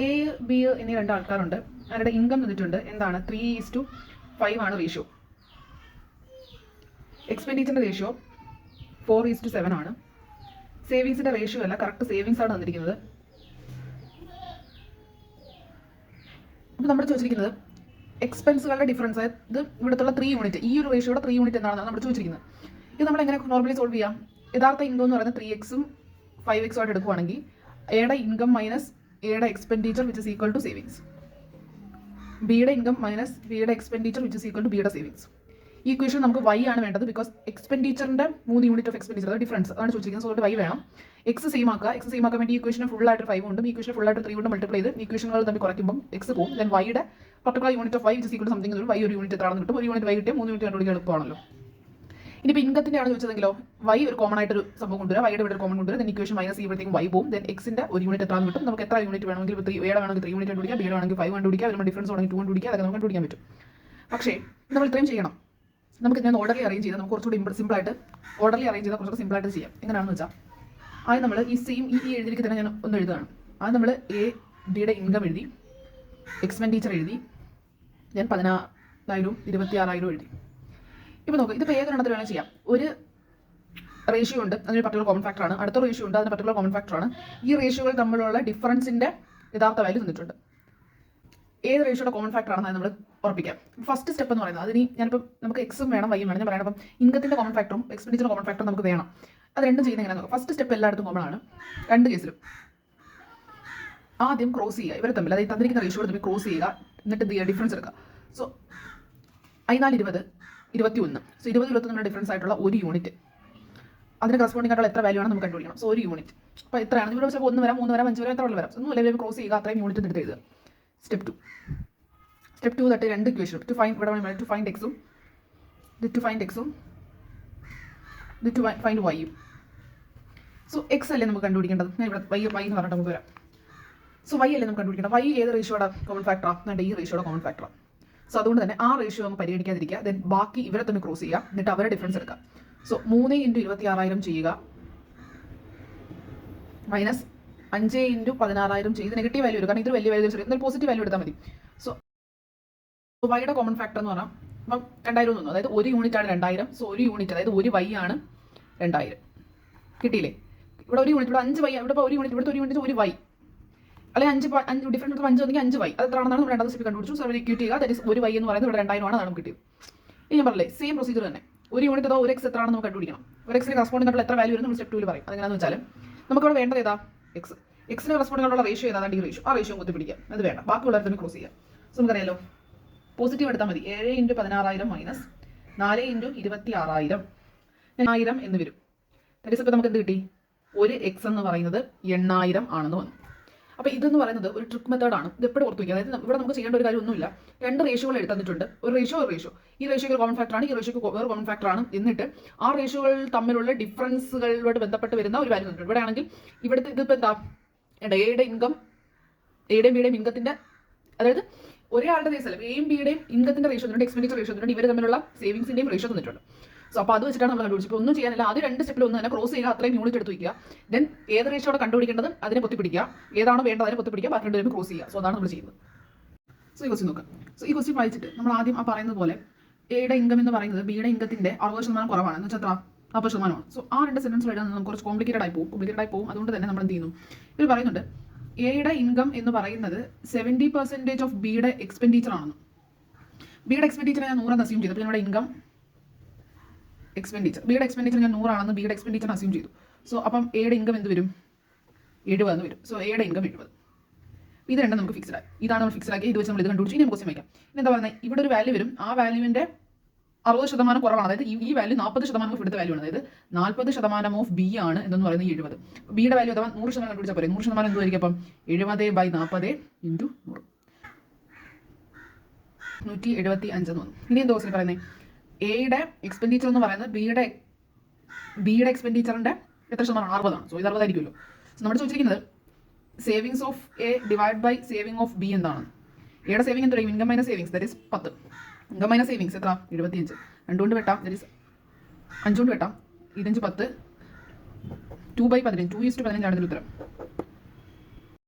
A B എന്നീ രണ്ട് ആൾക്കാരുണ്ട്. അവരുടെ ഇൻകം തന്നിട്ടുണ്ട്. എന്താണ്? 3:5 ആണ് റേഷ്യോ. എക്സ്പെൻഡിച്ചറിൻ്റെ റേഷ്യോ 4:7 ആണ്. സേവിങ്സിൻ്റെ റേഷ്യോ അല്ല, കറക്റ്റ് സേവിങ്സ് ആണ് തന്നിരിക്കുന്നത്. അപ്പോൾ നമ്മൾ ചോദിച്ചിരിക്കുന്നത് എക്സ്പെൻസുകളുടെ ഡിഫറൻസ്, അതായത് ഇവിടുത്തെ 3 യൂണിറ്റ്, ഈ ഒരു റേഷ്യോയുടെ 3 യൂണിറ്റ് എന്താണെന്നാണ് നമ്മൾ ചോദിച്ചിരിക്കുന്നത്. ഇത് നമ്മൾ എങ്ങനെ നോർമലി സോൾവ് ചെയ്യാം? യഥാർത്ഥ ഇൻകം എന്ന് പറയുന്നത് 3x-ഉം 5x ആയിട്ട് എടുക്കുവാണെങ്കിൽ എയുടെ ഇൻകം മൈനസ് എയുടെ expenditure which is equal to savings, ബിയുടെ ഇൻകം മൈനസ് ബിയുടെ expenditure which is equal to ബിയുടെ സേവിങ്സ്. ഈ ഇക്വേഷൻ നമുക്ക് y ആണ് വേണ്ടത്. ബിക്കോസ് എക്സ്പെൻഡിച്ചറിന്റെ 3 യൂണിറ്റ് ഓഫ് എക്സ്പെൻഡിച്ചർ ഡിഫറൻസ് ആണ് ചോദിച്ചിരിക്കുന്നത്. സോ y വേണം. എക്സ് സെയിം ആക്കാൻ വേണ്ടി ഈ ഇക്വേഷൻ ഫുൾ ആയിട്ട് 5 ഉണ്ട്, ഈ ഇക്വേഷൻ ഫുൾ ആയിട്ട് 3 കൊണ്ട് മൾട്ടിപ്ലൈ ചെയ്ത് ഇക്വേഷനുകൾ തമ്മിൽ കുറയ്ക്കുമ്പോൾ എക്സ് പോകും. ദെൻ വൈയുടെ particular unit of y which is equal to something വരും. y ഒരു യൂണിറ്റ് എത്രയാണെന്ന് കിട്ടും. ഒരു യൂണിറ്റ് y കിട്ടിയ 3 യൂണിറ്റ് കണ്ടുപിടിക്കാൻ എളുപ്പമാണല്ലോ. ഇനിയിപ്പോൾ ഇൻകത്തിന്റെ ആണ് ചോദിച്ചതെങ്കിലോ y ഒരു കോമൺ ആയിട്ടൊരു സംഭവം കൊണ്ടുവരാം, വൈയുടെ ഇവിടെ ഒരു കോമൺ കൊണ്ടുവരാം. ദെൻ ഇക്വേഷൻ മൈനസ് ചെയ്യുമ്പോഴത്തേക്കും y പോകും. ദെൻ എക്സിന്റെ ഒരു യൂണിറ്റ് എത്രയാണെന്ന് കിട്ടും. നമുക്ക് എത്ര യൂണിറ്റ് വേണമെങ്കിൽ എയുടെ വേണമെങ്കിൽ 3 യൂണിറ്റ് കണ്ടുപിടിക്കാം, ബിയുടെ വേണമെങ്കിൽ 5 കണ്ടുപിടിക്കാം, അതിനുള്ള ഡിഫറൻസ് വേണമെങ്കിൽ 2 കണ്ടുപിടിക്കാം. അതൊക്കെ നമുക്ക് കണ്ടുപിടിക്കാൻ പറ്റും. പക്ഷേ നമ്മൾ ഇത്രയും ചെയ്യണം. നമുക്ക് ഞാൻ ഓർഡർലി അറേഞ്ച് ചെയ്ത് നമുക്ക് കുറച്ചുകൂടി സിമ്പിളായിട്ട് ഓർഡർലി അറേഞ്ച് ചെയ്താൽ കുറച്ചുകൂടി സിമ്പിളായിട്ട് ചെയ്യാം. എങ്ങനെയാണെന്ന് വെച്ചാൽ ആദ്യം നമ്മൾ ഈ സെയിം ഈ എഴുതിലേക്ക് തന്നെ ഞാൻ ഒന്ന് എഴുതുകയാണ്. ആദ്യം നമ്മൾ എ ബിയുടെ ഇൻകം എഴുതി, എക്സ്പെൻഡിച്ചർ എഴുതി, ഞാൻ 16,000 26,000 എഴുതി. ഇപ്പോൾ നോക്കുക, ഇതിപ്പോൾ ഏതൊരെണ്ണത്തിൽ വേണമെങ്കിൽ ചെയ്യാം. ഒരു റേഷ്യോ ഉണ്ട്, അതിന് പർട്ടിക്കുലർ കോമൺ ഫാക്ടറാണ്. അടുത്ത റേഷ്യോ ഉണ്ട്, അതിന് പർട്ടിക്കുലർ കോമൺ ഫാക്ടറാണ്. ഈ റേഷ്യോകൾ തമ്മിലുള്ള ഡിഫറൻസിൻ്റെ യഥാർത്ഥ വാല്യൂ തന്നിട്ടുണ്ട്. ഏത് റേഷ്യോയുടെ കോമൺ ഫാക്ടർ ആണെന്ന് നമ്മൾ ഉറപ്പിക്കാം. ഫസ്റ്റ് സ്റ്റെപ്പ് എന്ന് പറയുന്നത് അതിന് ഞാനിപ്പോൾ നമുക്ക് എക്സും വേണം വൈയും വേണം. ഞാൻ പറയണം, അപ്പം ഇൻകത്തിൻ്റെ കോമൺ ഫാക്ടറും എക്സ്പെൻഡിച്ചറിൻ്റെ കോമൺ ഫാക്ടറും നമുക്ക് വേണം. അത് രണ്ടും ചെയ്യുന്ന എങ്ങനെ നോക്കാം. ഫസ്റ്റ് സ്റ്റെപ്പ് എല്ലായിടത്തും കോമൺ ആണ്, രണ്ട് കേസിലും. ആദ്യം ക്രോസ് ചെയ്യുക, ഇവരെ തമ്മിൽ, അതായത് തന്നിരിക്കുന്ന റേഷ്യോ തമ്മിൽ ക്രോസ് ചെയ്യുക, എന്നിട്ട് എന്ത് ചെയ്യുക, ഡിഫറൻസ് എടുക്കുക. സോ 14 20 21. സോ 20 21 ഡിഫറൻസ് ആയിട്ടുള്ള ഒരു യൂണിറ്റ്, അതിന് കറസ്പോണ്ടിങ് ആയിട്ടുള്ള എത്ര വാല്യൂ ആണ് നമുക്ക് കണ്ടുപിടിക്കണം. സോ ഒരു യൂണിറ്റ് അപ്പോൾ എത്രയാണ് ഇവിടെ വെച്ചാൽ 1 വരാം, 3 വരാം, 5 വരാം, എത്ര വരാം. ഒന്നും അല്ലെങ്കിൽ ക്രോസ് ചെയ്യുക, അത്രയും യൂണിറ്റ് എടുത്ത് എഴുതുക. സ്റ്റെപ്പ് 2 തട്ട് രണ്ട് ഇക്വേഷൻ ടു ഫൈൻഡ് ഇവിടെ ടു ഫൈൻഡ് എക്സും ടു ഫൈൻഡ് വൈയും. സോ എക്സ് അല്ലേ നമുക്ക് കണ്ടുപിടിക്കേണ്ടത്. ഞാൻ ഇവിടെ വൈ എന്ന് പറഞ്ഞിട്ട് നമുക്ക് വരാം. സോ വൈ അല്ലേ നമുക്ക് കണ്ടുപിടിക്കേണ്ടത്. വൈ ഏത് റേഷ്യോയുടെ കോമൺ ഫാക്ടറാണ്? ഈ റേഷ്യോയുടെ കോമൺ ഫാക്ടറാണ്. സോ അതുകൊണ്ട് തന്നെ ആ റേഷ്യോ നമുക്ക് പരിഗണിക്കാതിരിക്കുക. ദെൻ ബാക്കി ഇവരെ തന്നെ ക്രോസ് ചെയ്യുക, എന്നിട്ട് അവരെ ഡിഫറൻസ് എടുക്കുക. സോ 3 × 26,000 ചെയ്യുക, മൈനസ് 5 × 16,000 ചെയ്ത് നെഗറ്റീവ് വാല്യൂ എടുക്കുക. കാരണം ഇത് വലിയ വാല്യൂ എന്നാൽ പോസിറ്റീവ് വാല്യൂ എടുത്താൽ മതി. സോ വൈയുടെ കോമൺ ഫാക്ടർ എന്ന് പറഞ്ഞാൽ ഇപ്പം 2000 തോന്നുന്നു, അതായത് ഒരു യൂണിറ്റ് ആണ് 2000. സോ ഒരു യൂണിറ്റ്, അതായത് ഒരു വൈ ആണ് 2000. കിട്ടിയില്ലേ? ഇവിടെ ഒരു യൂണിറ്റ്, ഇവിടെ 5 വൈ, ഇവിടെ ഇപ്പോൾ ഒരു യൂണിറ്റ്, ഇവിടുത്തെ ഒരു യൂണിറ്റ് ഒരു വൈ, അല്ലെങ്കിൽ 5 ഡിഫറൻസ് 5 ഒന്നെങ്കിൽ 5 വൈ, അത് എത്രയാണെന്നാണ് നമ്മൾ രണ്ടാമത്തെ സ്റ്റെപ്പ് കണ്ടുപിടിച്ചു. സോ ഇക്വേറ്റ് ചെയ്യുക, ദാറ്റ് ഈസ് ഒരു വൈ എന്ന് പറയുന്നത് ഇവിടെ 2000 ആണ്, നമുക്ക് കിട്ടിയത്. ഇനി ഞാൻ പറഞ്ഞില്ലേ, സെയിം പ്രൊസീജിയർ തന്നെ. ഒരു യൂണിറ്റ് അതോ ഒരു എക്സ് എത്രയാണെന്ന് നമുക്ക് കണ്ടുപിടിക്കണം. ഒരു എക്സിന് കറസ്പോണ്ടിങ് ആയിട്ടുള്ള എത്ര വാല്യൂ വരും നമ്മൾ സ്റ്റെപ്പ് 2 പറയും. അതെങ്ങനെയാണെന്ന് വെച്ചാൽ നമുക്കിവിടെ വേണ്ടത് ഏതാ? എക്സിന് കറസ്പോണ്ടിങ് ആയിട്ടുള്ള റേഷ്യോ ഏതാണ്? ഈ റേഷ്യോ, ആ റേഷ്യോ കുത്തിപ്പിടിക്കുക, അത് വേണ്ട. ബാക്കിയുള്ളവരെ തന്നെ ക്രോസ് ചെയ്യുക. സോ നമുക്കറിയാലോ, പോസിറ്റീവ് എടുത്താൽ മതി. 7 × 16,000 മൈനസ് 4 × 26,000 1000 എന്ന് വരും. ദാറ്റ് ഈസ് ഇപ്പോൾ നമുക്ക് എന്ത് കിട്ടി? ഒരു എക്സ് എന്ന് പറയുന്നത് 8000 ആണെന്ന് വന്നു. അപ്പോൾ ഇതെന്ന് പറയുന്നത് ഒരു ട്രിക്ക് മെത്തേഡാണ്. ഇത് എപ്പോഴും ഓർത്ത് വയ്ക്കുക. അതായത് ഇവിടെ നമുക്ക് ചെയ്യേണ്ട ഒരു കാര്യമൊന്നുമില്ല. രണ്ട് റേഷ്യോകൾ എടുത്തിട്ടുണ്ട്, ഒരു റേഷ്യോ. ഈ റേഷ്യോക്ക് കോമൺ ഫാക്ടറാണ്, ഈ റേഷ്യോക്ക് വേറെ കോമൺ ഫാക്ടറാണ്. എന്നിട്ട് ആ റേഷ്യോകൾ തമ്മിലുള്ള ഡിഫറൻസുകളോട് ബന്ധപ്പെട്ട് വരുന്ന ഒരു വാല്യൂ ഉണ്ട്. ഇവിടെ ആണെങ്കിൽ ഇവിടുത്തെ ഇതിപ്പോൾ എന്താ, എയുടെ ഇൻകം, എയുടെയും ബിയുടെയും ഇൻകത്തിൻ്റെ, അതായത് ഒരേ ആളുടെ കേസല്ല, എയും ബിയുടെയും ഇൻകത്തിന്റെ റേഷ്യോ തന്നിട്ടുണ്ട്, എക്സ്പെൻഡിച്ചർ റേഷ്യോ തന്നിട്ടുണ്ട്, ഇവർ തമ്മിലുള്ള സേവിങ്സിന്റെയും റേഷ്യോ തന്നിട്ടുണ്ട്. സോ അപ്പോൾ അത് വെച്ചിട്ടാണ് നമ്മൾ കണ്ടുപിടിച്ചത്. ഇപ്പോൾ ഒന്നും ചെയ്യാനില്ല, ആദ്യം രണ്ട് സ്റ്റെപ്പിൽ ഒന്ന് തന്നെ ക്രോസ് ചെയ്യുക, അത്രയും യൂണിറ്റ് എടുത്ത് വയ്ക്കുക. ദെൻ ഏത് റേഷ്യോടെ കണ്ടുപിടിക്കേണ്ടത് അതിനെ പൊത്തിപ്പിടിക്കുക, ഏതാണോ വേണ്ടത് അതിനെ പൊത്തിപ്പിടിക്കുക, ബാക്കി രണ്ടുപേരും ക്രോസ് ചെയ്യുക. സോ അതാണ് നമ്മൾ ചെയ്യുന്നത്. സോ ഈ ക്വസ്റ്റ്യൻ നോക്കാം. സോ ഈ ക്വസ്റ്റ്യൻ വായിച്ചിട്ട് നമ്മൾ ആദ്യം ആ പറയുന്നത് പോലെ എയുടെ ഇൻകം എന്ന് പറയുന്നത് ബിയുടെ ഇൻകത്തിന്റെ 60% കുറവാണ്, എന്ന് വെച്ചാൽ 40%. സോ ആ രണ്ട് സെന്റൻസ് എഴുതാൻ നമുക്ക് കുറച്ച് കോംപ്ലിക്കേറ്റഡ് ആയി പോകും. അതുകൊണ്ട് തന്നെ നമ്മൾ എന്ത് ചെയ്യുന്നു, ഇവർ പറയുന്നുണ്ട് എയുടെ ഇൻകം എന്ന് പറയുന്നത് 70% ഓഫ് ബിയുടെ എക്സ്പെൻഡിച്ചർ ആണെന്ന്. ബിയുടെ എക്സ്പെൻഡിച്ചർ ഞാൻ 100 അസ്യൂം ചെയ്തു. അപ്പോൾ ഞങ്ങളുടെ ഇൻകം എക്സ്പെൻഡിച്ചർ, ബിയുടെ എക്സ്പെൻഡിച്ചർ ഞാൻ 100 ആണെന്ന് ബിയുടെ എക്സ്പെൻഡിച്ചർ അസ്യൂം ചെയ്തു. സോ അപ്പം എയുടെ ഇൻകം എന്ത് വരും? 70 എന്ന് വരും. സോ എയുടെ ഇൻകം 70. ഇത് രണ്ടും നമുക്ക് ഫിക്സ്ഡ് ആയി. ഇതാണ് നമ്മൾ ഫിക്സ്ഡ് ആക്കി. ഇത് വെച്ച് നമ്മൾ ഇത് കണ്ടുപിടിച്ചു. ഇനി നമുക്ക് ക്വസ്റ്റ്യൻ വയ്ക്കാം. ഇനി എന്താ പറയുന്നത്, ഇവിടെ ഒരു വാല്യൂ വരും, ആ വാല്യൂവിൻ്റെ 60% കുറവാണ്. അതായത് ഈ വാല്യൂ 40% ഓഫ് ഇവിടുത്തെ വാല്യൂ ആണ്. അതായത് 40% ഓഫ് ബി ആണ് എന്ന് പറയുന്നത് 70. ബിയുടെ വാല്യൂ അഥവാ 100% കണ്ടുപിടിച്ചാൽ പോരെ. 100% എന്തുമായിരിക്കും? അപ്പം 70/40 × 100, 175 എന്ന് വന്നു. ഇനി എന്താ ക്വസ്റ്റ്യൻ പറയുന്നത്, എയുടെ എക്സ്പെൻഡിച്ചർ എന്ന് പറയുന്നത് ബിയുടെ എക്സ്പെൻഡിച്ചറിന്റെ എത്ര ശതമാനമാണ്? 60 ആണ്. സോ ഇത് 60 ആയിരിക്കുമല്ലോ. സോ നമ്മൾ ചോദിച്ചിരിക്കുന്നത് savings of a divide by saving of b എന്താണ്? എയുടെ സേവിങ് എന്ത് പറയും? Income minus savings, that is 10. Income minus savings എത്ര? 75. 2 കൊണ്ട് വെട്ടാം, ദാറ്റ് ഈസ് 5 കൊണ്ട് വെട്ടാം. 5 10, 2/15, 2:15 ആണ് ഇതിൽ ഉത്തരം.